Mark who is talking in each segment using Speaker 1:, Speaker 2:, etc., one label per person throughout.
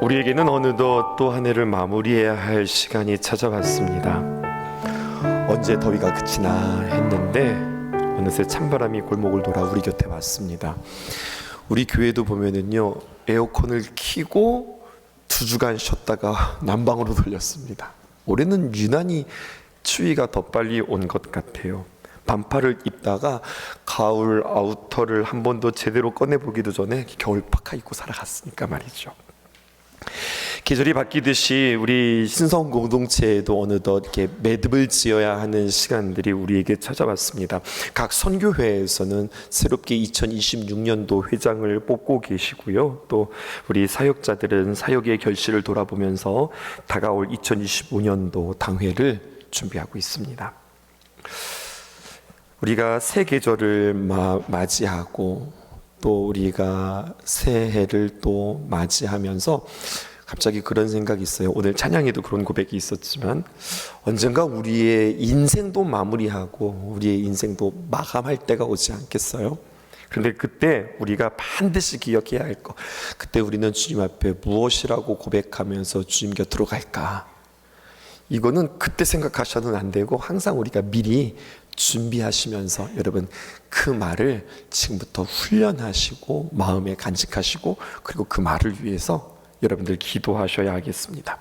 Speaker 1: 우리에게는 어느덧 또 한 해를 마무리해야 할 시간이 찾아왔습니다. 언제 더위가 그치나 했는데 어느새 찬바람이 골목을 돌아 우리 곁에 왔습니다. 우리 교회도 보면은요, 에어컨을 켜고 2주간 쉬었다가 난방으로 돌렸습니다. 올해는 유난히 추위가 더 빨리 온 것 같아요. 반팔을 입다가 가을 아우터를 한 번도 제대로 꺼내보기도 전에 겨울 파카 입고 살아갔으니까 말이죠. 계절이 바뀌듯이 우리 신성 공동체에도 어느덧 이렇게 매듭을 지어야 하는 시간들이 우리에게 찾아왔습니다. 각 선교회에서는 새롭게 2026년도 회장을 뽑고 계시고요. 또 우리 사역자들은 사역의 결실을 돌아보면서 다가올 2025년도 당회를 준비하고 있습니다. 우리가 새 계절을 맞이하고 또 우리가 새해를 또 맞이하면서 갑자기 그런 생각이 있어요. 오늘 찬양에도 그런 고백이 있었지만 언젠가 우리의 인생도 마무리하고 우리의 인생도 마감할 때가 오지 않겠어요? 그런데 그때 우리가 반드시 기억해야 할 것, 그때 우리는 주님 앞에 무엇이라고 고백하면서 주님 곁으로 갈까? 이거는 그때 생각하셔도 안 되고 항상 우리가 미리 준비하시면서 여러분 그 말을 지금부터 훈련하시고 마음에 간직하시고 그리고 그 말을 위해서 여러분들 기도하셔야 하겠습니다.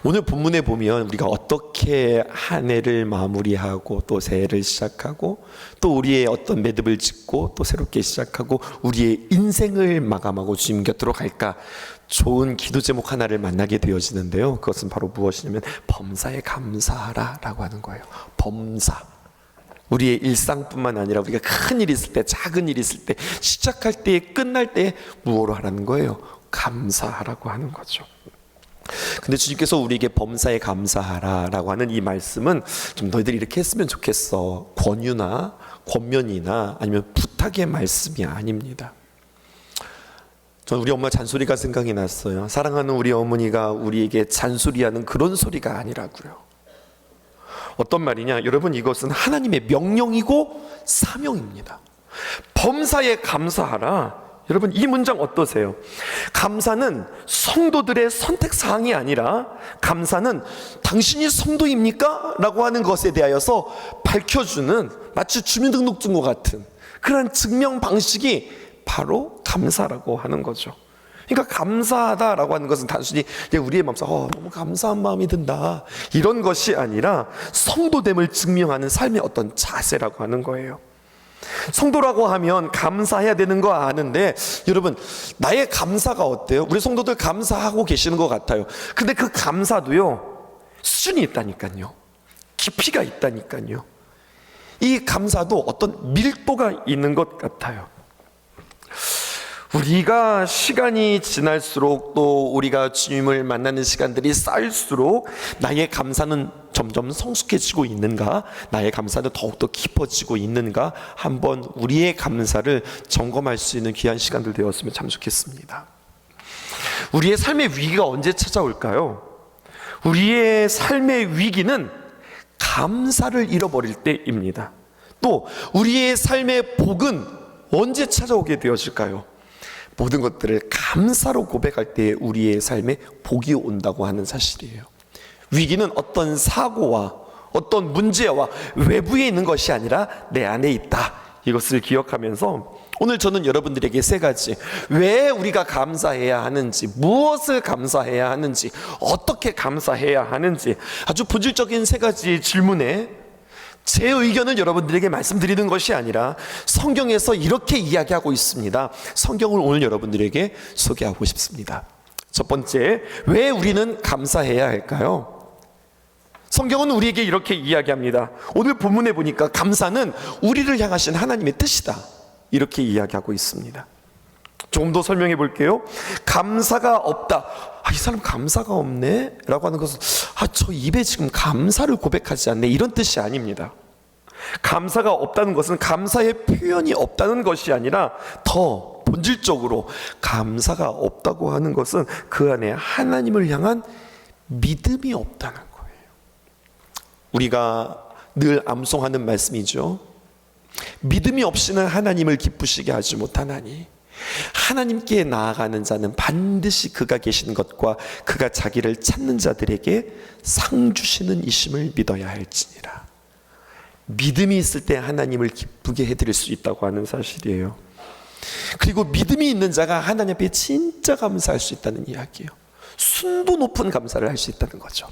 Speaker 1: 오늘 본문에 보면 우리가 어떻게 한 해를 마무리하고 또 새해를 시작하고 또 우리의 어떤 매듭을 짓고 또 새롭게 시작하고 우리의 인생을 마감하고 주님 곁으로 갈까, 좋은 기도 제목 하나를 만나게 되어지는데요. 그것은 바로 무엇이냐면 범사에 감사하라 라고 하는 거예요. 범사, 우리의 일상뿐만 아니라 우리가 큰 일 있을 때, 작은 일 있을 때, 시작할 때, 끝날 때 무엇으로 하라는 거예요? 감사하라고 하는 거죠. 근데 주님께서 우리에게 범사에 감사하라 라고 하는 이 말씀은 좀 너희들 이렇게 했으면 좋겠어, 권유나 권면이나 아니면 부탁의 말씀이 아닙니다. 전 우리 엄마 잔소리가 생각이 났어요. 사랑하는 우리 어머니가 우리에게 잔소리하는 그런 소리가 아니라고요. 어떤 말이냐, 여러분 이것은 하나님의 명령이고 사명입니다. 범사에 감사하라. 여러분 이 문장 어떠세요? 감사는 성도들의 선택사항이 아니라 감사는 당신이 성도입니까? 라고 하는 것에 대하여서 밝혀주는, 마치 주민등록증과 같은 그런 증명 방식이 바로 감사라고 하는 거죠. 그러니까 감사하다라고 하는 것은 단순히 우리의 마음속에 너무 감사한 마음이 든다 이런 것이 아니라 성도됨을 증명하는 삶의 어떤 자세라고 하는 거예요. 성도라고 하면 감사해야 되는 거 아는데 여러분 나의 감사가 어때요? 우리 성도들 감사하고 계시는 것 같아요. 근데 그 감사도요 수준이 있다니까요. 깊이가 있다니까요. 이 감사도 어떤 밀도가 있는 것 같아요. 우리가 시간이 지날수록 또 우리가 주님을 만나는 시간들이 쌓일수록 나의 감사는 점점 성숙해지고 있는가, 나의 감사는 더욱더 깊어지고 있는가, 한번 우리의 감사를 점검할 수 있는 귀한 시간들 되었으면 참 좋겠습니다. 우리의 삶의 위기가 언제 찾아올까요? 우리의 삶의 위기는 감사를 잃어버릴 때입니다. 또 우리의 삶의 복은 언제 찾아오게 되어질까요? 모든 것들을 감사로 고백할 때 우리의 삶에 복이 온다고 하는 사실이에요. 위기는 어떤 사고와 어떤 문제와 외부에 있는 것이 아니라 내 안에 있다, 이것을 기억하면서 오늘 저는 여러분들에게 3가지, 왜 우리가 감사해야 하는지, 무엇을 감사해야 하는지, 어떻게 감사해야 하는지 아주 본질적인 3가지 질문에 제 의견을 여러분들에게 말씀드리는 것이 아니라 성경에서 이렇게 이야기하고 있습니다. 성경을 오늘 여러분들에게 소개하고 싶습니다. 첫 번째, 왜 우리는 감사해야 할까요? 성경은 우리에게 이렇게 이야기합니다. 오늘 본문에 보니까 감사는 우리를 향하신 하나님의 뜻이다, 이렇게 이야기하고 있습니다. 조금 더 설명해 볼게요. 감사가 없다, 이 사람 감사가 없네 라고 하는 것은 저 입에 지금 감사를 고백하지 않네, 이런 뜻이 아닙니다. 감사가 없다는 것은 감사의 표현이 없다는 것이 아니라 더 본질적으로 감사가 없다고 하는 것은 그 안에 하나님을 향한 믿음이 없다는 거예요. 우리가 늘 암송하는 말씀이죠. 믿음이 없이는 하나님을 기쁘시게 하지 못하나니 하나님께 나아가는 자는 반드시 그가 계신 것과 그가 자기를 찾는 자들에게 상 주시는 이심을 믿어야 할지니라. 믿음이 있을 때 하나님을 기쁘게 해드릴 수 있다고 하는 사실이에요. 그리고 믿음이 있는 자가 하나님 앞에 진짜 감사할 수 있다는 이야기예요. 순도 높은 감사를 할 수 있다는 거죠.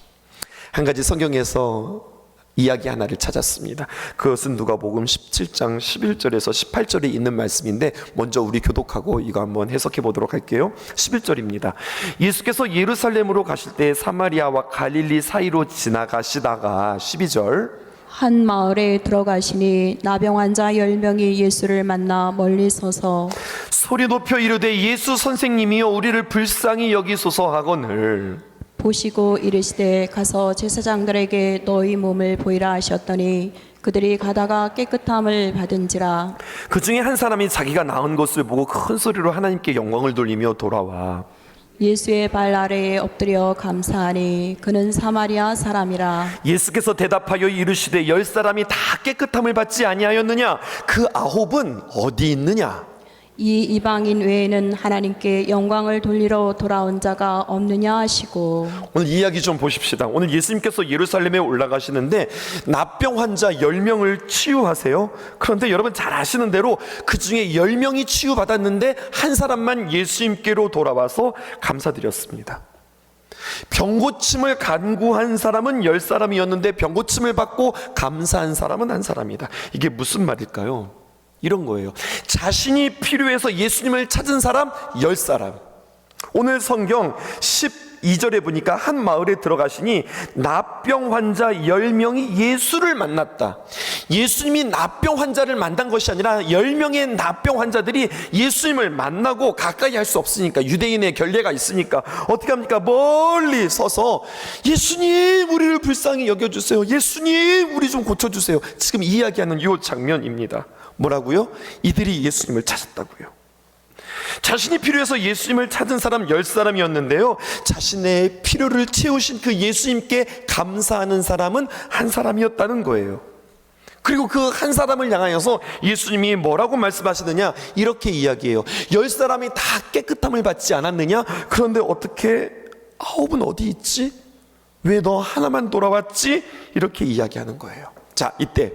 Speaker 1: 한 가지 성경에서 이야기 하나를 찾았습니다. 그것은 누가복음 17장 11절에서 18절에 있는 말씀인데 먼저 우리 교독하고 이거 한번 해석해 보도록 할게요. 11절입니다. 예수께서 예루살렘으로 가실 때 사마리아와 갈릴리 사이로 지나가시다가 12절
Speaker 2: 한 마을에 들어가시니 나병 환자 10명이 예수를 만나 멀리 서서
Speaker 1: 소리 높여 이르되 예수 선생님이여 우리를 불쌍히 여기소서 하거늘
Speaker 2: 보시고 이르시되 가서 제사장들에게 너희 몸을 보이라 하셨더니 그들이 가다가 깨끗함을 받은지라.
Speaker 1: 그 중에 한 사람이 자기가 나은 것을 보고 큰 소리로 하나님께 영광을 돌리며 돌아와
Speaker 2: 예수의 발 아래에 엎드려 감사하니 그는 사마리아 사람이라.
Speaker 1: 예수께서 대답하여 이르시되 10사람이 다 깨끗함을 받지 아니하였느냐? 그 9은 어디 있느냐?
Speaker 2: 이 이방인 외에는 하나님께 영광을 돌리러 돌아온 자가 없느냐 하시고.
Speaker 1: 오늘 이야기 좀 보십시다. 오늘 예수님께서 예루살렘에 올라가시는데 납병 환자 10명을 치유하세요. 그런데 여러분 잘 아시는 대로 그 중에 10명이 치유받았는데 한 사람만 예수님께로 돌아와서 감사드렸습니다. 병고침을 간구한 사람은 10사람이었는데 병고침을 받고 감사한 사람은 한 사람이다. 이게 무슨 말일까요? 이런 거예요. 자신이 필요해서 예수님을 찾은 사람 10사람. 오늘 성경 12절에 보니까 한 마을에 들어가시니 납병 환자 10명이 예수를 만났다. 예수님이 납병 환자를 만난 것이 아니라 10명의 납병 환자들이 예수님을 만나고 가까이 할 수 없으니까, 유대인의 결례가 있으니까 어떻게 합니까? 멀리 서서 예수님 우리를 불쌍히 여겨주세요. 예수님 우리 좀 고쳐주세요. 지금 이야기하는 이 장면입니다. 뭐라고요? 이들이 예수님을 찾았다고요. 자신이 필요해서 예수님을 찾은 사람 10사람이었는데요 자신의 필요를 채우신 그 예수님께 감사하는 사람은 한 사람이었다는 거예요. 그리고 그 한 사람을 향하여서 예수님이 뭐라고 말씀하시느냐, 이렇게 이야기해요. 10사람이 다 깨끗함을 받지 않았느냐? 그런데 어떻게 9은 어디 있지? 왜 너 하나만 돌아왔지? 이렇게 이야기하는 거예요. 자, 이때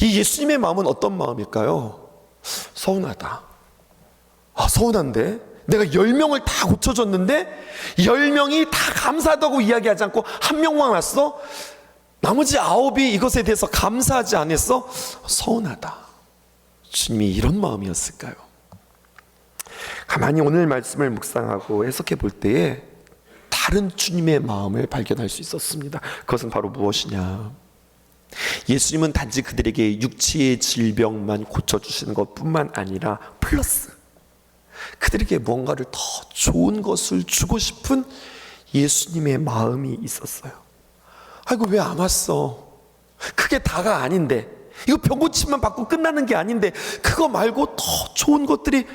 Speaker 1: 이 예수님의 마음은 어떤 마음일까요? 서운하다. 서운한데 내가 10명을 다 고쳐줬는데 10명이 다 감사하다고 이야기하지 않고 한 명만 왔어? 나머지 9이 이것에 대해서 감사하지 않았어? 서운하다. 주님이 이런 마음이었을까요? 가만히 오늘 말씀을 묵상하고 해석해 볼 때에 다른 주님의 마음을 발견할 수 있었습니다. 그것은 바로 무엇이냐? 예수님은 단지 그들에게 육체의 질병만 고쳐주시는 것뿐만 아니라 플러스 그들에게 뭔가를 더 좋은 것을 주고 싶은 예수님의 마음이 있었어요. 아이고 왜 안 왔어? 그게 다가 아닌데, 이거 병고침만 받고 끝나는 게 아닌데, 그거 말고 더 좋은 것들이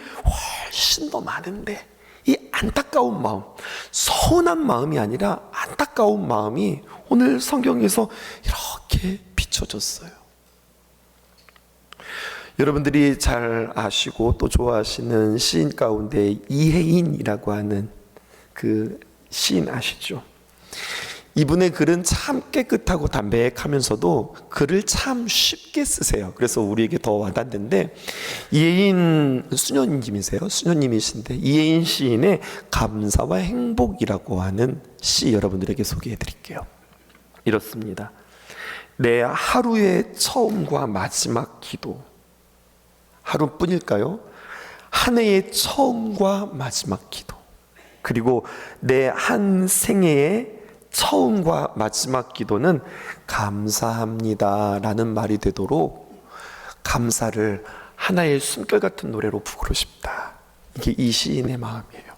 Speaker 1: 훨씬 더 많은데, 이 안타까운 마음, 서운한 마음이 아니라 안타까운 마음이 오늘 성경에서 이렇게 비춰졌어요. 여러분들이 잘 아시고 또 좋아하시는 시인 가운데 이혜인이라고 하는 그 시인 아시죠? 이분의 글은 참 깨끗하고 담백하면서도 글을 참 쉽게 쓰세요. 그래서 우리에게 더 와닿는데, 이혜인 수녀님이세요. 수녀님이신데 이혜인 시인의 감사와 행복이라고 하는 시 여러분들에게 소개해 드릴게요. 이렇습니다. 내 하루의 처음과 마지막 기도. 하루뿐일까요? 한 해의 처음과 마지막 기도. 그리고 내 한 생애의 처음과 마지막 기도는 감사합니다 라는 말이 되도록 감사를 하나의 숨결 같은 노래로 부르고 싶다. 이게 이 시인의 마음이에요.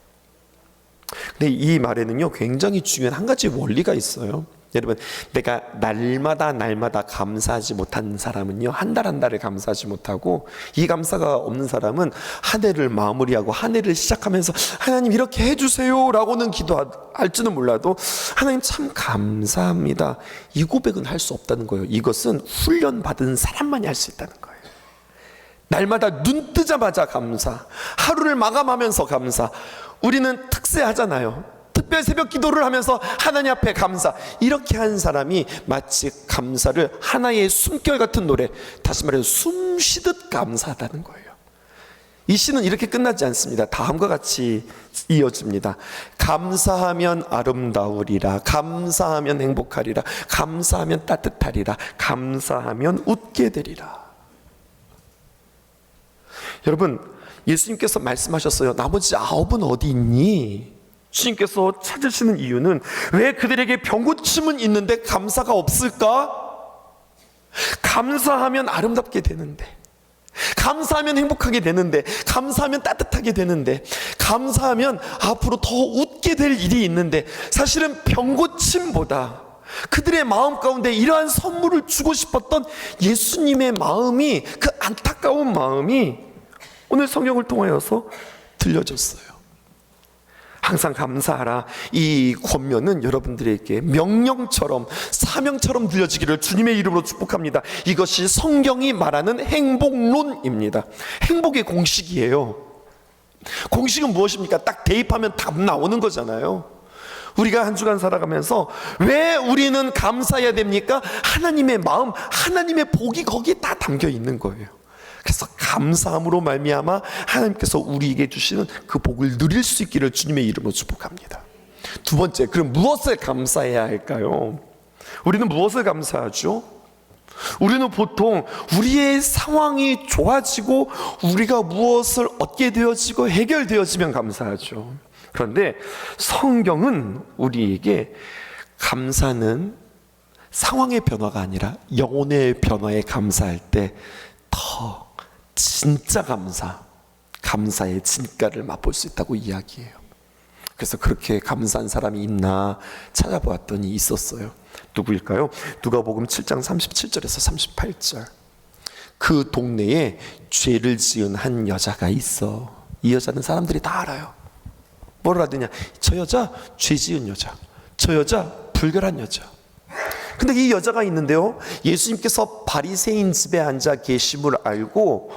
Speaker 1: 근데 이 말에는요 굉장히 중요한 한 가지 원리가 있어요. 여러분, 내가 날마다 감사하지 못한 사람은요 한 달 한 달을 감사하지 못하고, 이 감사가 없는 사람은 한 해를 마무리하고 한 해를 시작하면서 하나님 이렇게 해주세요 라고는 기도할지는 몰라도 하나님 참 감사합니다, 이 고백은 할 수 없다는 거예요. 이것은 훈련받은 사람만이 할 수 있다는 거예요. 날마다 눈 뜨자마자 감사, 하루를 마감하면서 감사. 우리는 특세하잖아요. 특별 새벽 기도를 하면서 하나님 앞에 감사. 이렇게 한 사람이 마치 감사를 하나의 숨결 같은 노래, 다시 말해서 숨 쉬듯 감사하다는 거예요. 이 시는 이렇게 끝나지 않습니다. 다음과 같이 이어집니다. 감사하면 아름다우리라, 감사하면 행복하리라, 감사하면 따뜻하리라, 감사하면 웃게 되리라. 여러분, 예수님께서 말씀하셨어요. 나머지 9은 어디 있니? 주님께서 찾으시는 이유는 왜 그들에게 병고침은 있는데 감사가 없을까? 감사하면 아름답게 되는데, 감사하면 행복하게 되는데, 감사하면 따뜻하게 되는데, 감사하면 앞으로 더 웃게 될 일이 있는데, 사실은 병고침보다 그들의 마음 가운데 이러한 선물을 주고 싶었던 예수님의 마음이, 그 안타까운 마음이 오늘 성경을 통하여서 들려졌어요. 항상 감사하라. 이 권면은 여러분들에게 명령처럼, 사명처럼 들려지기를 주님의 이름으로 축복합니다. 이것이 성경이 말하는 행복론입니다. 행복의 공식이에요. 공식은 무엇입니까? 딱 대입하면 답 나오는 거잖아요. 우리가 한 주간 살아가면서 왜 우리는 감사해야 됩니까? 하나님의 마음, 하나님의 복이 거기에 다 담겨 있는 거예요. 그래서 감사함으로 말미암아 하나님께서 우리에게 주시는 그 복을 누릴 수 있기를 주님의 이름으로 축복합니다. 두 번째, 그럼 무엇을 감사해야 할까요? 우리는 무엇을 감사하죠? 우리는 보통 우리의 상황이 좋아지고 우리가 무엇을 얻게 되어지고 해결되어지면 감사하죠. 그런데 성경은 우리에게 감사는 상황의 변화가 아니라 영혼의 변화에 감사할 때 더 진짜 감사의 진가를 맛볼 수 있다고 이야기해요. 그래서 그렇게 감사한 사람이 있나 찾아보았더니 있었어요. 누구일까요? 누가복음 7장 37절에서 38절. 그 동네에 죄를 지은 한 여자가 있어. 이 여자는 사람들이 다 알아요. 뭐를 하더냐? 저 여자 죄 지은 여자, 저 여자 불결한 여자. 근데 이 여자가 있는데요, 예수님께서 바리새인 집에 앉아 계심을 알고,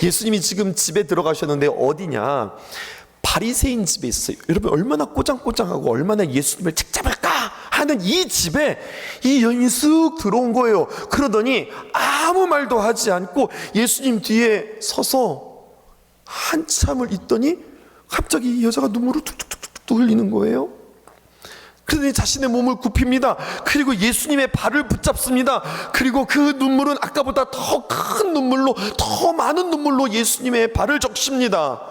Speaker 1: 예수님이 지금 집에 들어가셨는데 어디냐? 바리새인 집에 있었어요. 여러분, 얼마나 꼬장꼬장하고 얼마나 예수님을 책잡을까 하는 이 집에 이 여인이 쓱 들어온 거예요. 그러더니 아무 말도 하지 않고 예수님 뒤에 서서 한참을 있더니 갑자기 이 여자가 눈물을 툭툭툭툭 흘리는 거예요. 그러더니 자신의 몸을 굽힙니다. 그리고 예수님의 발을 붙잡습니다. 그리고 그 눈물은 아까보다 더 큰 눈물로, 더 많은 눈물로 예수님의 발을 적십니다.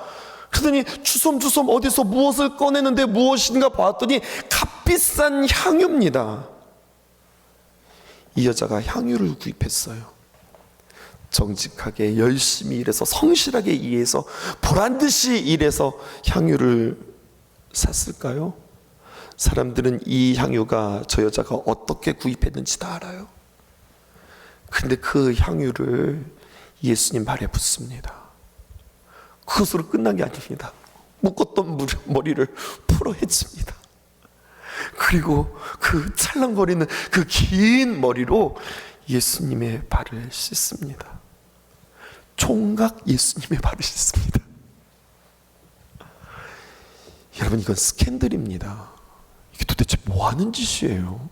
Speaker 1: 그러더니 주섬주섬 어디서 무엇을 꺼내는데 무엇인가 봤더니 값비싼 향유입니다. 이 여자가 향유를 구입했어요. 정직하게 열심히 일해서, 성실하게 일해서, 보란듯이 일해서 향유를 샀을까요? 사람들은 이 향유가 저 여자가 어떻게 구입했는지 다 알아요. 근데 그 향유를 예수님 발에 붓습니다. 그것으로 끝난 게 아닙니다. 묶었던 머리를 풀어헤칩니다. 그리고 그 찰랑거리는 그 긴 머리로 예수님의 발을 씻습니다. 총각 예수님의 발을 씻습니다. 여러분, 이건 스캔들입니다. 이게 도대체 뭐 하는 짓이에요?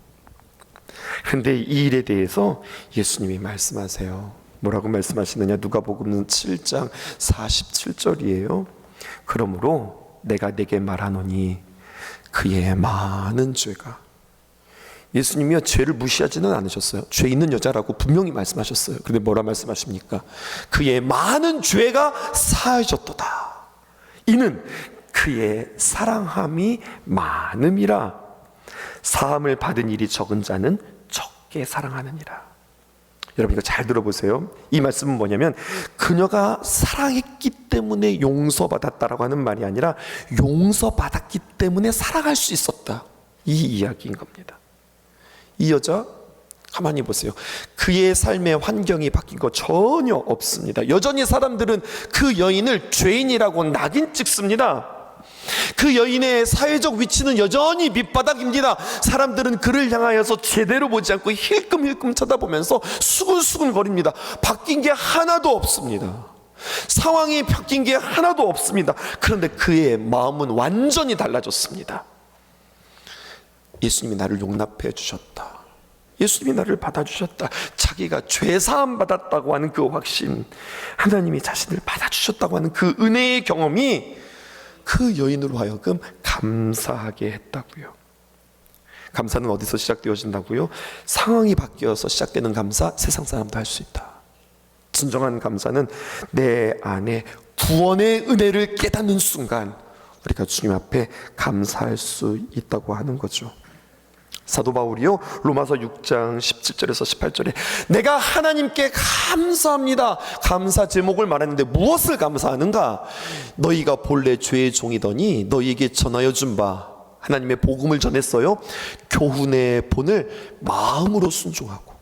Speaker 1: 그런데 이 일에 대해서 예수님이 말씀하세요. 뭐라고 말씀하시느냐? 누가복음 7장 47절이에요. 그러므로 내가 내게 말하노니 그의 많은 죄가. 예수님이요, 죄를 무시하지는 않으셨어요. 죄 있는 여자라고 분명히 말씀하셨어요. 그런데 뭐라 말씀하십니까? 그의 많은 죄가 사하셨도다. 이는 그의 사랑함이 많음이라. 사함을 받은 일이 적은 자는 적게 사랑하느니라. 여러분, 이거 잘 들어보세요. 이 말씀은 뭐냐면, 그녀가 사랑했기 때문에 용서받았다라고 하는 말이 아니라 용서받았기 때문에 사랑할 수 있었다, 이 이야기인 겁니다. 이 여자 가만히 보세요. 그의 삶의 환경이 바뀐 거 전혀 없습니다. 여전히 사람들은 그 여인을 죄인이라고 낙인 찍습니다. 그 여인의 사회적 위치는 여전히 밑바닥입니다. 사람들은 그를 향하여서 제대로 보지 않고 힐끔힐끔 쳐다보면서 수근수근 거립니다. 바뀐 게 하나도 없습니다. 상황이 바뀐 게 하나도 없습니다. 그런데 그의 마음은 완전히 달라졌습니다. 예수님이 나를 용납해 주셨다. 예수님이 나를 받아주셨다. 자기가 죄사함 받았다고 하는 그 확신, 하나님이 자신을 받아주셨다고 하는 그 은혜의 경험이 그 여인으로 하여금 감사하게 했다고요. 감사는 어디서 시작되어진다고요? 상황이 바뀌어서 시작되는 감사, 세상 사람도 할 수 있다. 진정한 감사는 내 안에 구원의 은혜를 깨닫는 순간 우리가 주님 앞에 감사할 수 있다고 하는 거죠. 사도 바울이요, 로마서 6장 17절에서 18절에 내가 하나님께 감사합니다. 감사 제목을 말하는데 무엇을 감사하는가? 너희가 본래 죄의 종이더니 너희에게 전하여 준 바 하나님의 복음을 전했어요. 교훈의 본을 마음으로 순종하고,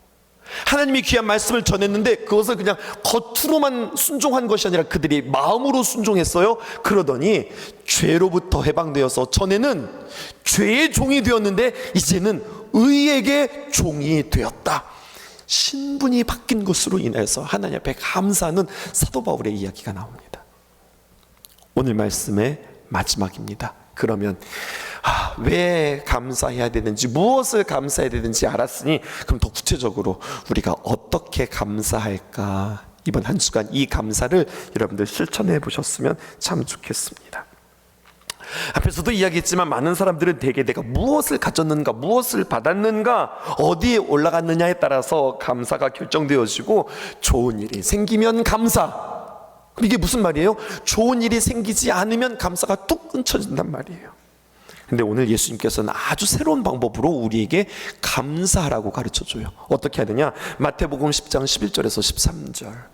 Speaker 1: 하나님이 귀한 말씀을 전했는데 그것을 그냥 겉으로만 순종한 것이 아니라 그들이 마음으로 순종했어요. 그러더니 죄로부터 해방되어서 전에는 죄의 종이 되었는데 이제는 의에게 종이 되었다. 신분이 바뀐 것으로 인해서 하나님 앞에 감사하는 사도 바울의 이야기가 나옵니다. 오늘 말씀의 마지막입니다. 그러면 왜 감사해야 되는지, 무엇을 감사해야 되는지 알았으니 그럼 더 구체적으로 우리가 어떻게 감사할까, 이번 한 주간 이 감사를 여러분들 실천해 보셨으면 참 좋겠습니다. 앞에서도 이야기했지만 많은 사람들은 대개 내가 무엇을 가졌는가, 무엇을 받았는가, 어디에 올라갔느냐에 따라서 감사가 결정되어지고, 좋은 일이 생기면 감사, 그럼 이게 무슨 말이에요? 좋은 일이 생기지 않으면 감사가 뚝 끊쳐진단 말이에요. 근데 오늘 예수님께서는 아주 새로운 방법으로 우리에게 감사하라고 가르쳐줘요. 어떻게 해야 되냐? 마태복음 10장 11절에서 13절.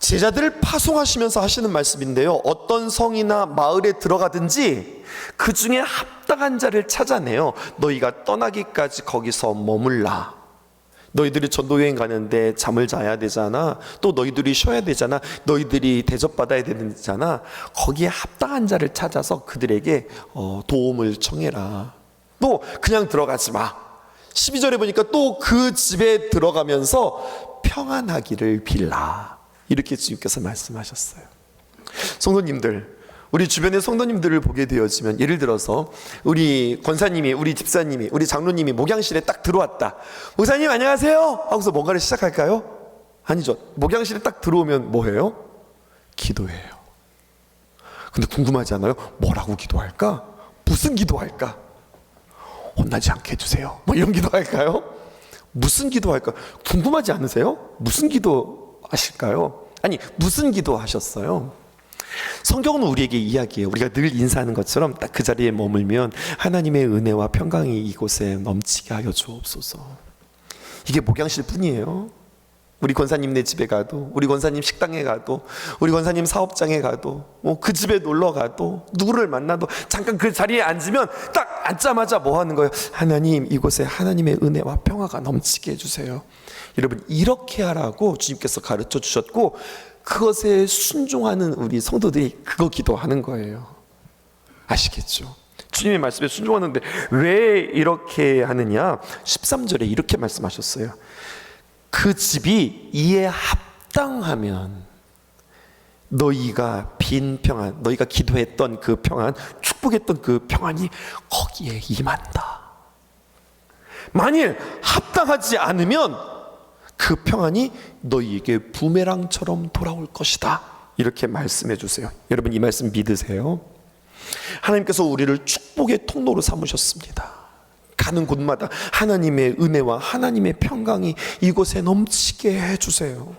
Speaker 1: 제자들을 파송하시면서 하시는 말씀인데요, 어떤 성이나 마을에 들어가든지 그 중에 합당한 자를 찾아내요. 너희가 떠나기까지 거기서 머물라. 너희들이 전도여행 가는데 잠을 자야 되잖아. 또 너희들이 쉬어야 되잖아. 너희들이 대접받아야 되잖아. 거기에 합당한 자를 찾아서 그들에게 도움을 청해라. 또 그냥 들어가지 마. 12절에 보니까 또 그 집에 들어가면서 평안하기를 빌라. 이렇게 주님께서 말씀하셨어요. 성도님들, 우리 주변의 성도님들을 보게 되어지면, 예를 들어서 우리 권사님이, 우리 집사님이, 우리 장로님이 목양실에 딱 들어왔다. 목사님 안녕하세요 하고서 뭔가를 시작할까요? 아니죠. 목양실에 딱 들어오면 뭐해요? 기도해요. 근데 궁금하지 않아요? 뭐라고 기도할까? 무슨 기도할까? 혼나지 않게 해주세요, 뭐 이런 기도할까요? 무슨 기도할까? 궁금하지 않으세요? 무슨 기도 하실까요? 아니, 무슨 기도 하셨어요? 성경은 우리에게 이야기해요. 우리가 늘 인사하는 것처럼 딱 그 자리에 머물면 하나님의 은혜와 평강이 이곳에 넘치게 하여 주옵소서. 이게 목양실 뿐이에요. 우리 권사님네 집에 가도, 우리 권사님 식당에 가도, 우리 권사님 사업장에 가도, 그 집에 놀러 가도, 누구를 만나도 잠깐 그 자리에 앉으면 딱 앉자마자 뭐 하는 거예요? 하나님, 이곳에 하나님의 은혜와 평화가 넘치게 해주세요. 여러분, 이렇게 하라고 주님께서 가르쳐 주셨고, 그것에 순종하는 우리 성도들이 그거 기도하는 거예요. 아시겠죠? 주님의 말씀에 순종하는데 왜 이렇게 하느냐? 13절에 이렇게 말씀하셨어요. 그 집이 이에 합당하면 너희가 빈 평안, 너희가 기도했던 그 평안, 축복했던 그 평안이 거기에 임한다. 만일 합당하지 않으면 그 평안이 너희에게 부메랑처럼 돌아올 것이다. 이렇게 말씀해 주세요. 여러분, 이 말씀 믿으세요? 하나님께서 우리를 축복의 통로로 삼으셨습니다. 가는 곳마다 하나님의 은혜와 하나님의 평강이 이곳에 넘치게 해주세요.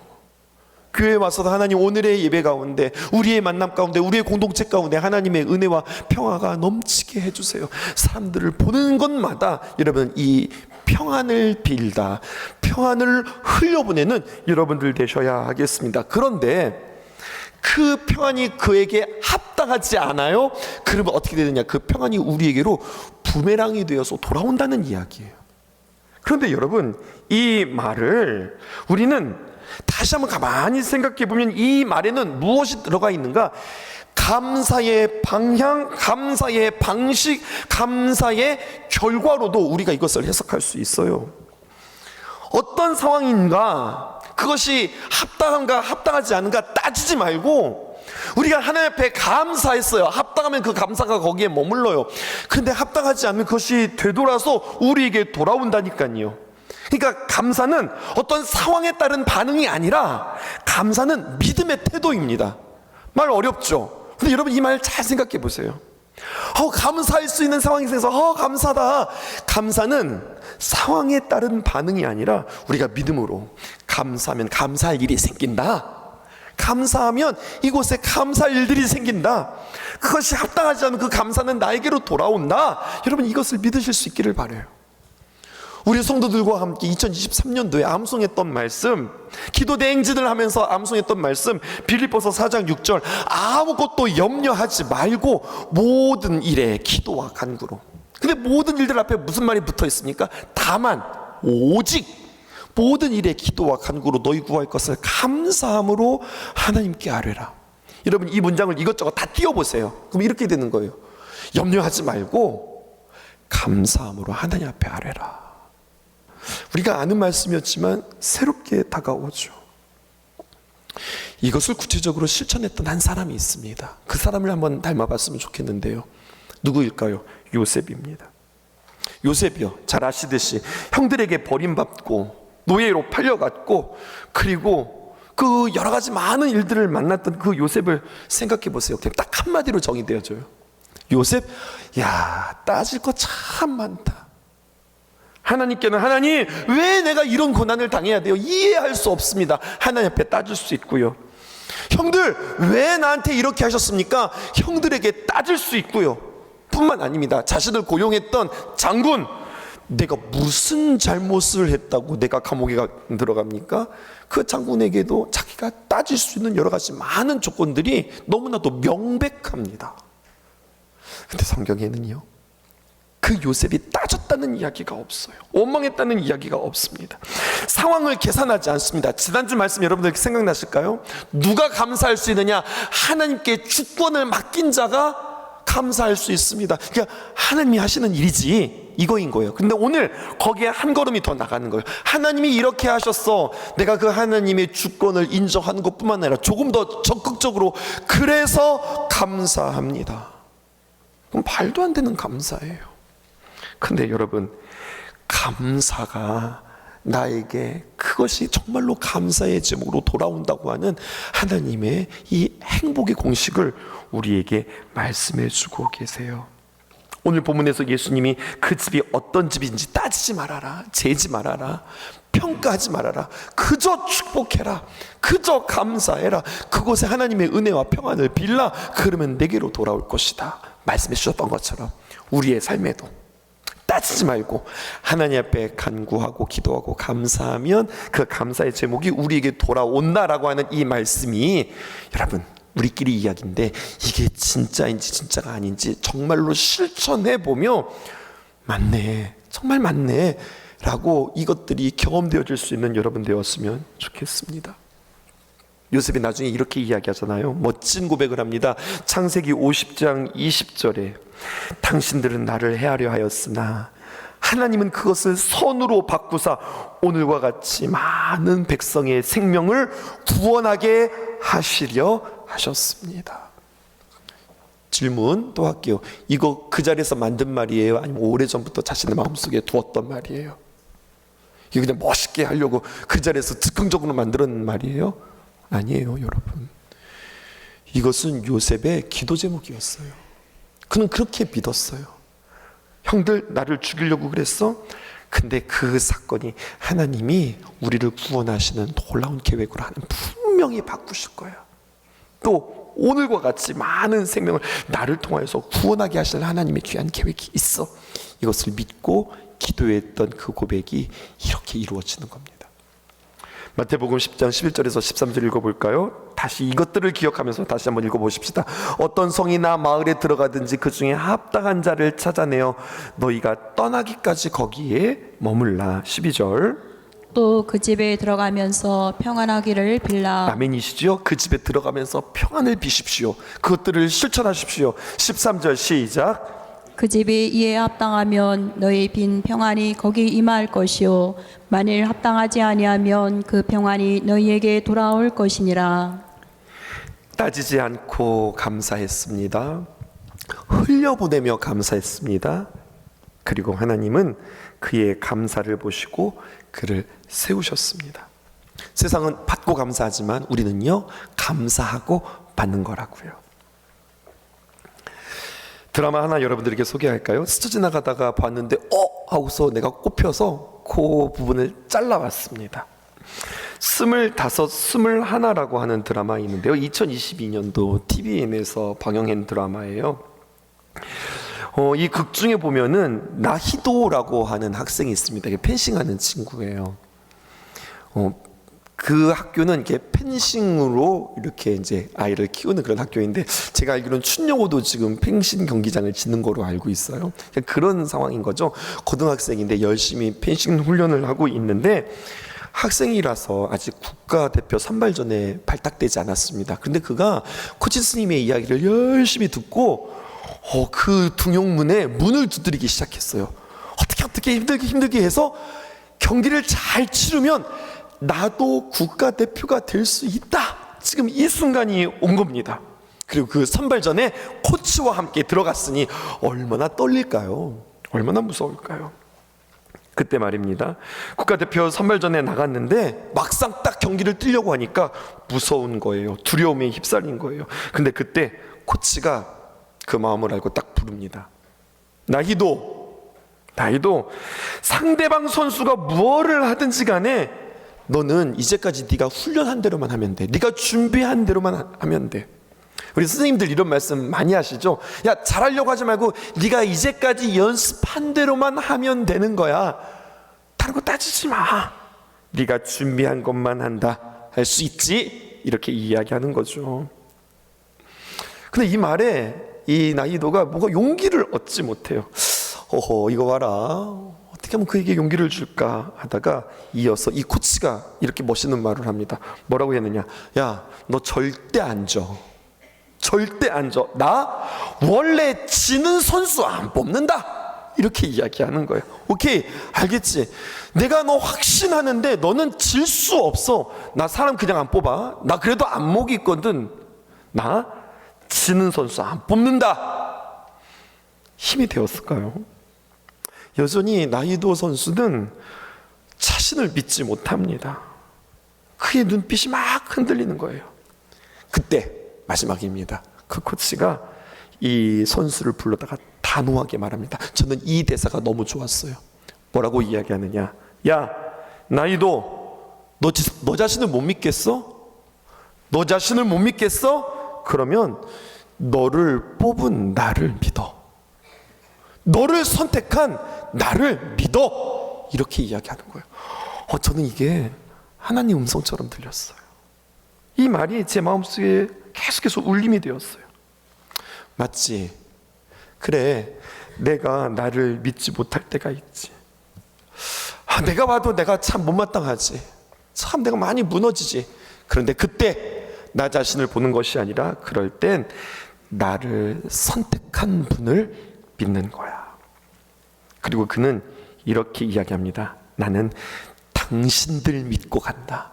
Speaker 1: 교회에 와서도 하나님, 오늘의 예배 가운데, 우리의 만남 가운데, 우리의 공동체 가운데 하나님의 은혜와 평화가 넘치게 해주세요. 사람들을 보는 곳마다 여러분, 이 평안을 빌다, 평안을 흘려보내는 여러분들 되셔야 하겠습니다. 그런데 그 평안이 그에게 합당하지 않아요? 그러면 어떻게 되느냐? 그 평안이 우리에게로 부메랑이 되어서 돌아온다는 이야기예요. 그런데 여러분, 이 말을 우리는 다시 한번 가만히 생각해 보면 이 말에는 무엇이 들어가 있는가? 감사의 방향, 감사의 방식, 감사의 결과로도 우리가 이것을 해석할 수 있어요. 어떤 상황인가, 그것이 합당한가 합당하지 않은가 따지지 말고 우리가 하나님 앞에 감사했어요. 합당하면 그 감사가 거기에 머물러요. 근데 합당하지 않으면 그것이 되돌아서 우리에게 돌아온다니까요. 그러니까 감사는 어떤 상황에 따른 반응이 아니라 감사는 믿음의 태도입니다. 말 어렵죠? 근데 여러분 이 말 잘 생각해 보세요. 감사할 수 있는 상황이 생겨서 감사다. 감사는 상황에 따른 반응이 아니라 우리가 믿음으로 감사하면 감사할 일이 생긴다. 감사하면 이곳에 감사할 일들이 생긴다. 그것이 합당하지 않은 그 감사는 나에게로 돌아온다. 여러분 이것을 믿으실 수 있기를 바라요. 우리 성도들과 함께 2023년도에 암송했던 말씀, 기도 대행진을 하면서 암송했던 말씀, 빌립보서 4장 6절, 아무것도 염려하지 말고 모든 일에 기도와 간구로. 근데 모든 일들 앞에 무슨 말이 붙어 있습니까? 다만 오직 모든 일에 기도와 간구로 너희 구할 것을 감사함으로 하나님께 아뢰라. 여러분 이 문장을 이것저것 다 띄워보세요. 그럼 이렇게 되는 거예요. 염려하지 말고 감사함으로 하나님 앞에 아뢰라. 우리가 아는 말씀이었지만 새롭게 다가오죠. 이것을 구체적으로 실천했던 한 사람이 있습니다. 그 사람을 한번 닮아봤으면 좋겠는데요. 누구일까요? 요셉입니다. 요셉이요, 잘 아시듯이 형들에게 버림받고 노예로 팔려갔고, 그리고 그 여러 가지 많은 일들을 만났던 그 요셉을 생각해 보세요. 딱 한마디로 정의되어져요. 요셉, 야, 따질 거 참 많다. 하나님께는 하나님 왜 내가 이런 고난을 당해야 돼요? 이해할 수 없습니다. 하나님 앞에 따질 수 있고요. 형들 왜 나한테 이렇게 하셨습니까? 형들에게 따질 수 있고요. 뿐만 아닙니다. 자신을 고용했던 장군, 내가 무슨 잘못을 했다고 내가 감옥에 들어갑니까? 그 장군에게도 자기가 따질 수 있는 여러 가지 많은 조건들이 너무나도 명백합니다. 근데 성경에는요, 그 요셉이 따졌다는 이야기가 없어요. 원망했다는 이야기가 없습니다. 상황을 계산하지 않습니다. 지난주 말씀 여러분들 생각나실까요? 누가 감사할 수 있느냐? 하나님께 주권을 맡긴 자가 감사할 수 있습니다. 그러니까 하나님이 하시는 일이지, 이거인 거예요. 근데 오늘 거기에 한 걸음이 더 나가는 거예요. 하나님이 이렇게 하셨어. 내가 그 하나님의 주권을 인정하는 것뿐만 아니라 조금 더 적극적으로 그래서 감사합니다. 그럼 말도 안 되는 감사예요. 근데 여러분, 감사가 나에게 그것이 정말로 감사의 제목으로 돌아온다고 하는 하나님의 이 행복의 공식을 우리에게 말씀해 주고 계세요. 오늘 본문에서 예수님이 그 집이 어떤 집인지 따지지 말아라, 재지 말아라, 평가하지 말아라, 그저 축복해라, 그저 감사해라, 그곳에 하나님의 은혜와 평안을 빌라, 그러면 내게로 돌아올 것이다 말씀해 주셨던 것처럼 우리의 삶에도 따지지 말고 하나님 앞에 간구하고 기도하고 감사하면 그 감사의 제목이 우리에게 돌아온다라고 하는 이 말씀이, 여러분 우리끼리 이야기인데 이게 진짜인지 진짜가 아닌지 정말로 실천해보며 맞네, 정말 맞네 라고 이것들이 경험되어질 수 있는 여러분 되었으면 좋겠습니다. 요셉이 나중에 이렇게 이야기하잖아요. 멋진 고백을 합니다. 창세기 50장 20절에 당신들은 나를 해하려 하였으나 하나님은 그것을 선으로 바꾸사 오늘과 같이 많은 백성의 생명을 구원하게 하시려 하셨습니다. 질문 또 할게요. 이거 그 자리에서 만든 말이에요? 아니면 오래전부터 자신의 마음속에 두었던 말이에요? 이거 그냥 멋있게 하려고 그 자리에서 즉흥적으로 만드는 말이에요? 아니에요, 여러분. 이것은 요셉의 기도 제목이었어요. 그는 그렇게 믿었어요. 형들 나를 죽이려고 그랬어? 근데 그 사건이 하나님이 우리를 구원하시는 놀라운 계획으로 하는 분명히 바꾸실 거야. 또 오늘과 같이 많은 생명을 나를 통하여서 구원하게 하시는 하나님의 귀한 계획이 있어. 이것을 믿고 기도했던 그 고백이 이렇게 이루어지는 겁니다. 마태복음 10장 11절에서 13절 읽어볼까요? 다시 이것들을 기억하면서 다시 한번 읽어보십시다. 어떤 성이나 마을에 들어가든지 그 중에 합당한 자를 찾아내어 너희가 떠나기까지 거기에 머물라. 12절
Speaker 2: 또 그 집에 들어가면서 평안하기를 빌라.
Speaker 1: 아멘이시죠? 그 집에 들어가면서 평안을 비십시오. 그것들을 실천하십시오. 13절 시작.
Speaker 2: 그 집이 이에 합당하면 너희 빈 평안이 거기 임할 것이요 만일 합당하지 아니하면 그 평안이 너희에게 돌아올 것이니라.
Speaker 1: 따지지 않고 감사했습니다. 흘려보내며 감사했습니다. 그리고 하나님은 그의 감사를 보시고 그를 세우셨습니다. 세상은 받고 감사하지만 우리는요, 감사하고 받는 거라고요. 드라마 하나 여러분들에게 소개할까요? 스쳐 지나가다가 봤는데 하고서 내가 꼽혀서 그 부분을 잘라왔습니다. 25, 21라고 하는 드라마 있는데요. 2022년도 TVN에서 방영한 드라마예요. 이 극 중에 보면은 나히도라고 하는 학생이 있습니다. 이게 펜싱하는 친구예요. 그 학교는 이렇게 펜싱으로 이렇게 이제 아이를 키우는 그런 학교인데, 제가 알기로는 춘영호도 지금 펜싱 경기장을 짓는 거로 알고 있어요. 그런 상황인 거죠. 고등학생인데 열심히 펜싱 훈련을 하고 있는데, 학생이라서 아직 국가대표 선발전에 발탁되지 않았습니다. 그런데 그가 코치 스님의 이야기를 열심히 듣고 그 등용문에 문을 두드리기 시작했어요. 어떻게 힘들게 해서 경기를 잘 치르면 나도 국가대표가 될 수 있다. 지금 이 순간이 온 겁니다. 그리고 그 선발전에 코치와 함께 들어갔으니 얼마나 떨릴까요? 얼마나 무서울까요? 그때 말입니다. 국가대표 선발전에 나갔는데 막상 딱 경기를 뛰려고 하니까 무서운 거예요. 두려움에 휩쓸린 거예요. 근데 그때 코치가 그 마음을 알고 딱 부릅니다. 나희도 상대방 선수가 무엇을 하든지 간에 너는 이제까지 네가 훈련한 대로만 하면 돼. 네가 준비한 대로만 하면 돼. 우리 선생님들 이런 말씀 많이 하시죠? 야, 잘하려고 하지 말고 네가 이제까지 연습한 대로만 하면 되는 거야. 다른 거 따지지 마. 네가 준비한 것만 한다. 할 수 있지? 이렇게 이야기하는 거죠. 근데 이 말에 이 나이도가 뭔가 용기를 얻지 못해요. 이거 봐라. 어떻게 하면 그에게 용기를 줄까 하다가 이어서 이 코치가 이렇게 멋있는 말을 합니다. 뭐라고 했느냐? 야, 너 절대 안 져. 절대 안 져. 나 원래 지는 선수 안 뽑는다. 이렇게 이야기하는 거예요. 오케이, 알겠지? 내가 너 확신하는데 너는 질 수 없어. 나 사람 그냥 안 뽑아. 나 그래도 안목이 있거든. 나 지는 선수 안 뽑는다. 힘이 되었을까요? 여전히 나이도 선수는 자신을 믿지 못합니다. 그의 눈빛이 막 흔들리는 거예요. 그때 마지막입니다. 그 코치가 이 선수를 불러다가 단호하게 말합니다. 저는 이 대사가 너무 좋았어요. 뭐라고 이야기하느냐? 야, 나이도 너 자신을 못 믿겠어? 너 자신을 못 믿겠어? 그러면 너를 뽑은 나를 믿어. 너를 선택한 나를 믿어. 이렇게 이야기하는 거예요. 저는 이게 하나님 음성처럼 들렸어요. 이 말이 제 마음속에 계속해서 울림이 되었어요. 맞지? 그래, 내가 나를 믿지 못할 때가 있지. 내가 봐도 내가 참 못마땅하지. 참 내가 많이 무너지지. 그런데 그때 나 자신을 보는 것이 아니라 그럴 땐 나를 선택한 분을 믿는 거야. 그리고 그는 이렇게 이야기합니다. 나는 당신들 믿고 간다.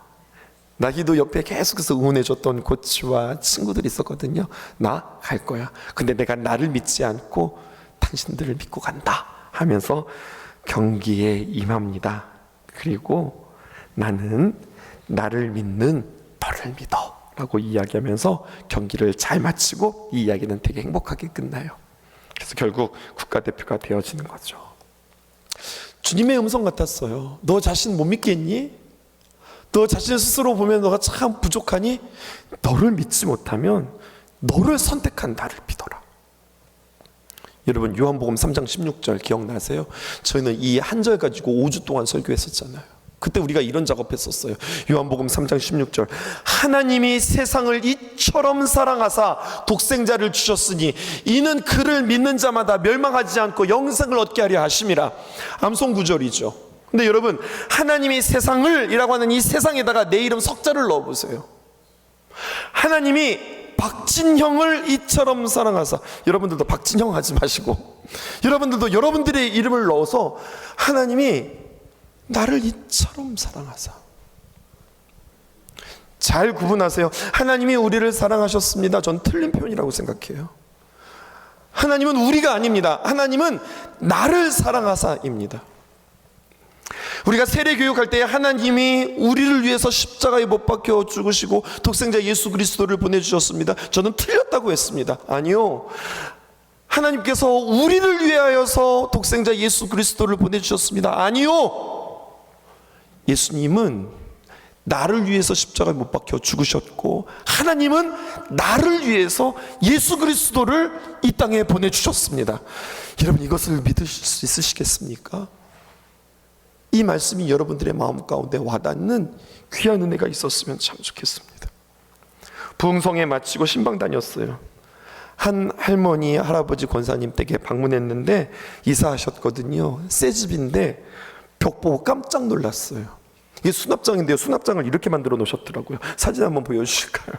Speaker 1: 나기도 옆에 계속해서 응원해줬던 코치와 친구들이 있었거든요. 나 갈 거야. 근데 내가 나를 믿지 않고 당신들을 믿고 간다 하면서 경기에 임합니다. 그리고 나는 나를 믿는 너를 믿어 라고 이야기하면서 경기를 잘 마치고 이 이야기는 되게 행복하게 끝나요. 그래서 결국 국가대표가 되어지는 거죠. 주님의 음성 같았어요. 너 자신 못 믿겠니? 너 자신 스스로 보면 너가 참 부족하니? 너를 믿지 못하면 너를 선택한 나를 믿어라. 여러분, 요한복음 3장 16절 기억나세요? 저희는 이 한 절 가지고 5주 동안 설교했었잖아요. 그때 우리가 이런 작업했었어요. 요한복음 3장 16절, 하나님이 세상을 이처럼 사랑하사 독생자를 주셨으니 이는 그를 믿는 자마다 멸망하지 않고 영생을 얻게 하려 하심이라. 암송 구절이죠. 근데 여러분, 하나님이 세상을 이라고 하는 이 세상에다가 내 이름 석자를 넣어보세요. 하나님이 박진형을 이처럼 사랑하사, 여러분들도 박진형 하지 마시고 여러분들도 여러분들의 이름을 넣어서 하나님이 나를 이처럼 사랑하사. 잘 구분하세요. 하나님이 우리를 사랑하셨습니다. 전 틀린 표현이라고 생각해요. 하나님은 우리가 아닙니다. 하나님은 나를 사랑하사입니다. 우리가 세례 교육할 때 하나님이 우리를 위해서 십자가에 못 박혀 죽으시고 독생자 예수 그리스도를 보내주셨습니다. 저는 틀렸다고 했습니다. 아니요, 하나님께서 우리를 위하여서 독생자 예수 그리스도를 보내주셨습니다. 아니요, 예수님은 나를 위해서 십자가에 못 박혀 죽으셨고 하나님은 나를 위해서 예수 그리스도를 이 땅에 보내주셨습니다. 여러분, 이것을 믿으실 수 있으시겠습니까? 이 말씀이 여러분들의 마음 가운데 와닿는 귀한 은혜가 있었으면 참 좋겠습니다. 부흥성에 마치고 신방 다녔어요. 한 할머니, 할아버지 권사님 댁에 방문했는데 이사하셨거든요. 새 집인데 벽 보고 깜짝 놀랐어요. 이게 수납장인데요, 수납장을 이렇게 만들어 놓으셨더라고요. 사진 한번 보여주실까요?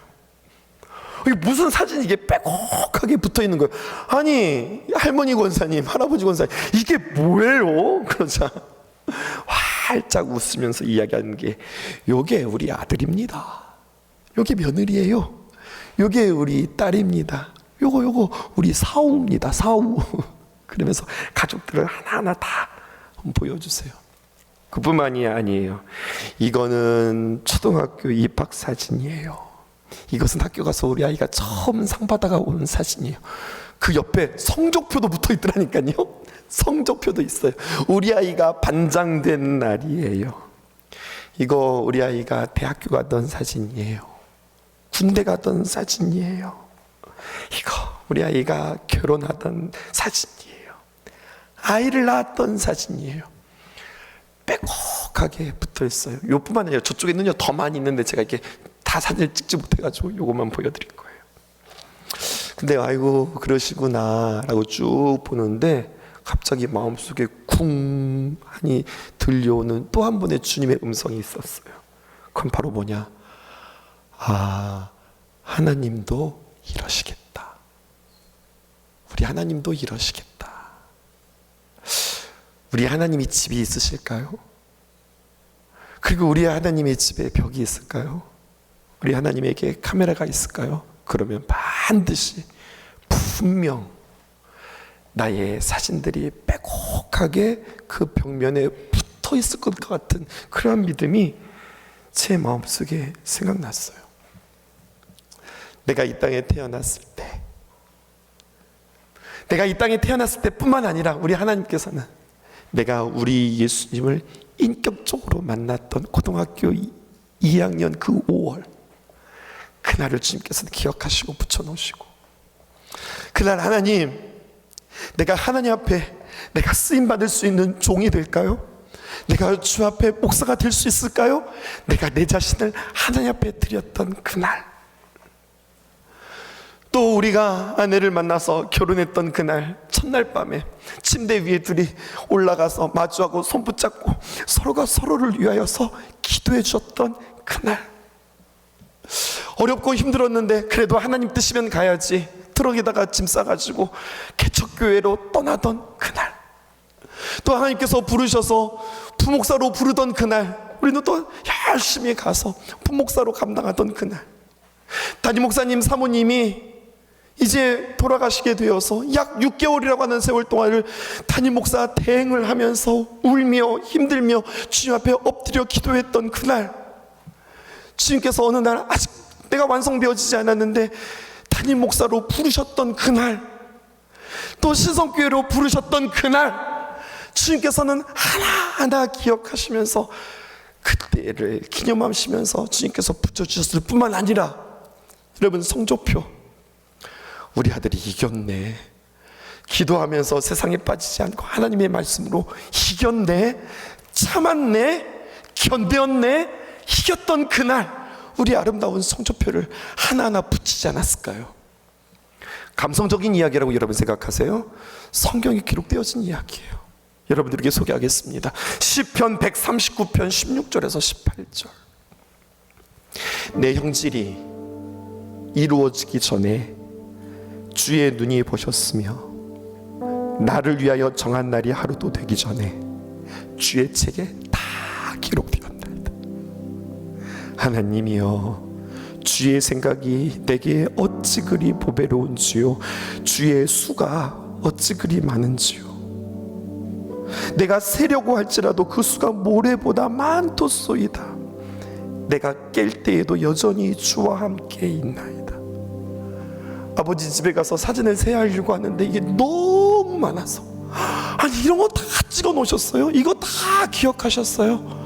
Speaker 1: 이게 무슨 사진이 이게 빼곡하게 붙어 있는 거예요. 아니, 할머니 권사님, 할아버지 권사님, 이게 뭐예요? 그러자 활짝 웃으면서 이야기하는 게, 요게 우리 아들입니다. 요게 며느리예요. 요게 우리 딸입니다. 요거 우리 사우입니다. 사우. 그러면서 가족들을 하나하나 다 보여주세요. 그뿐만이 아니에요. 이거는 초등학교 입학 사진이에요. 이것은 학교 가서 우리 아이가 처음 상 받아가 온 사진이에요. 그 옆에 성적표도 붙어 있더라니까요. 성적표도 있어요. 우리 아이가 반장된 날이에요. 이거 우리 아이가 대학교 가던 사진이에요. 군대 가던 사진이에요. 이거 우리 아이가 결혼하던 사진이에요. 아이를 낳았던 사진이에요. 빼곡하게 붙어 있어요. 요뿐만 아니라 저쪽에는요 더 많이 있는데 제가 이렇게 다 사진을 찍지 못해가지고 요것만 보여드릴 거예요. 근데 아이고 그러시구나 라고 쭉 보는데 갑자기 마음속에 쿵 하니 들려오는 또 한 번의 주님의 음성이 있었어요. 그건 바로 뭐냐? 아, 하나님도 이러시겠다. 우리 하나님도 이러시겠다. 우리 하나님이 집이 있으실까요? 그리고 우리 하나님의 집에 벽이 있을까요? 우리 하나님에게 카메라가 있을까요? 그러면 반드시 분명 나의 사진들이 빼곡하게 그 벽면에 붙어 있을 것 같은 그런 믿음이 제 마음속에 생각났어요. 내가 이 땅에 태어났을 때, 내가 이 땅에 태어났을 때뿐만 아니라 우리 하나님께서는 내가 우리 예수님을 인격적으로 만났던 고등학교 2학년 그 5월, 그날을 주님께서는 기억하시고 붙여놓으시고, 그날 하나님, 내가 하나님 앞에 내가 쓰임받을 수 있는 종이 될까요? 내가 주 앞에 목사가 될 수 있을까요? 내가 내 자신을 하나님 앞에 드렸던 그날, 또 우리가 아내를 만나서 결혼했던 그날 첫날 밤에 침대 위에 둘이 올라가서 마주하고 손 붙잡고 서로가 서로를 위하여서 기도해 주셨던 그날, 어렵고 힘들었는데 그래도 하나님 뜻이면 가야지 트럭에다가 짐 싸가지고 개척교회로 떠나던 그날, 또 하나님께서 부르셔서 부목사로 부르던 그날 우리는 또 열심히 가서 부목사로 감당하던 그날, 담임 목사님 사모님이 이제 돌아가시게 되어서 약 6개월이라고 하는 세월 동안을 담임 목사 대행을 하면서 울며 힘들며 주님 앞에 엎드려 기도했던 그날, 주님께서 어느 날 아직 내가 완성되어지지 않았는데 담임 목사로 부르셨던 그날, 또 신성교회로 부르셨던 그날, 주님께서는 하나하나 기억하시면서 그때를 기념하시면서 주님께서 붙여주셨을 뿐만 아니라, 여러분 성적표, 우리 아들이 이겼네, 기도하면서 세상에 빠지지 않고 하나님의 말씀으로 이겼네, 참았네, 견뎠네, 이겼던 그날 우리 아름다운 성적표를 하나하나 붙이지 않았을까요? 감성적인 이야기라고 여러분 생각하세요? 성경에 기록되어진 이야기예요. 여러분들에게 소개하겠습니다. 시편 139편 16절에서 18절. 내 형질이 이루어지기 전에 주의 눈이 보셨으며 나를 위하여 정한 날이 하루도 되기 전에 주의 책에 다 기록되었나이다. 하나님이여, 주의 생각이 내게 어찌 그리 보배로운지요, 주의 수가 어찌 그리 많은지요. 내가 세려고 할지라도 그 수가 모래보다 많도소이다. 내가 깰 때에도 여전히 주와 함께 있나이다. 아버지 집에 가서 사진을 세하려고 하는데 이게 너무 많아서, 아니 이런 거 다 찍어 놓으셨어요? 이거 다 기억하셨어요?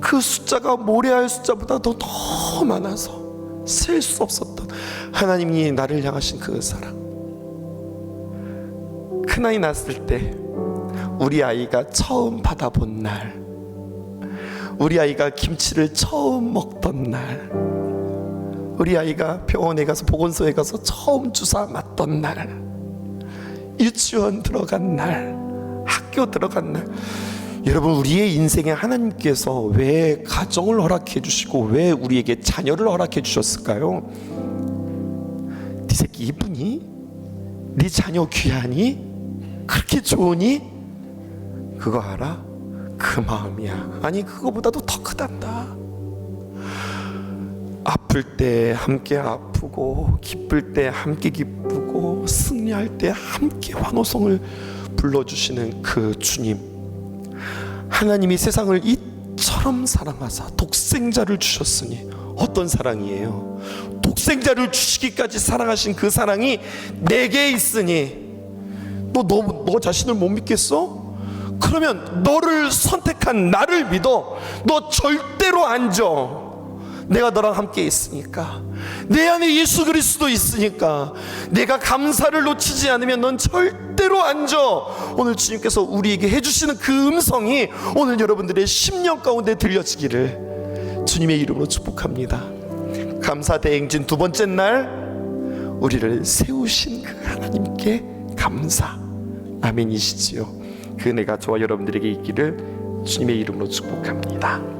Speaker 1: 그 숫자가 모래알 숫자보다 더 많아서 셀 수 없었던 하나님이 나를 향하신 그 사랑. 큰아이 낳았을 때 우리 아이가 처음 받아본 날, 우리 아이가 김치를 처음 먹던 날, 우리 아이가 병원에 가서 보건소에 가서 처음 주사 맞던 날, 유치원 들어간 날, 학교 들어간 날. 여러분, 우리의 인생에 하나님께서 왜 가정을 허락해 주시고 왜 우리에게 자녀를 허락해 주셨을까요? 네 새끼 이쁘니? 네 자녀 귀하니? 그렇게 좋으니? 그거 알아? 그 마음이야. 아니 그거보다도 더 크단다. 아플 때 함께 아프고 기쁠 때 함께 기쁘고 승리할 때 함께 환호성을 불러주시는 그 주님. 하나님이 세상을 이처럼 사랑하사 독생자를 주셨으니, 어떤 사랑이에요? 독생자를 주시기까지 사랑하신 그 사랑이 내게 있으니 너 자신을 못 믿겠어? 그러면 너를 선택한 나를 믿어. 너 절대로 안 져. 내가 너랑 함께 있으니까, 내 안에 예수 그리스도 있으니까, 내가 감사를 놓치지 않으면 넌 절대로 안 져. 오늘 주님께서 우리에게 해주시는 그 음성이 오늘 여러분들의 심령 가운데 들려지기를 주님의 이름으로 축복합니다. 감사 대행진 두 번째 날, 우리를 세우신 그 하나님께 감사. 아멘이시지요. 그 은혜가 저와 여러분들에게 있기를 주님의 이름으로 축복합니다.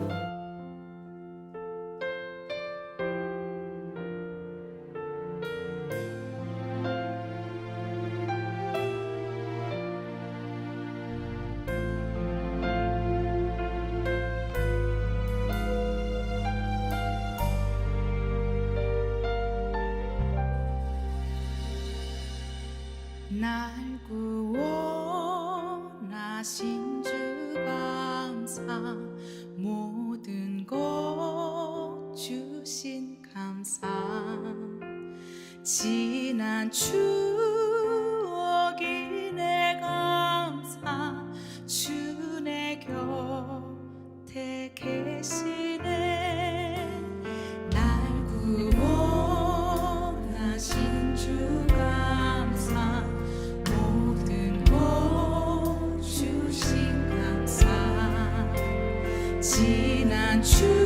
Speaker 3: 날 구원하신 주 감사, 모든 것 주신 감사, 지난 추억이 내 감사, 주 내 곁에 계시네. 날 구원하신 주 감사, 모든 것 주신 감사, 지난 추억이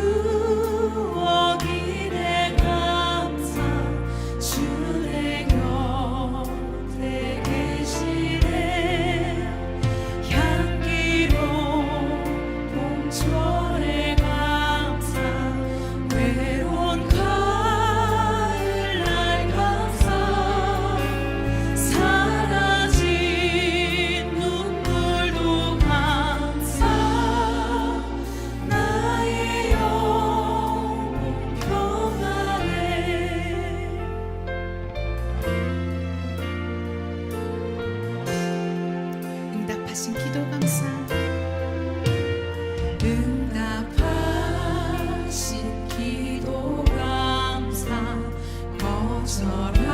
Speaker 3: 내 감사, 주 내 곁에 계시네. 향기로운 봄철의 감사, 외로운 가을날 감사, 사라진 눈물도 감사, 나의 영혼 평안해. 응답하신 기도 감사, 응답하신 기도 감사, 거절하신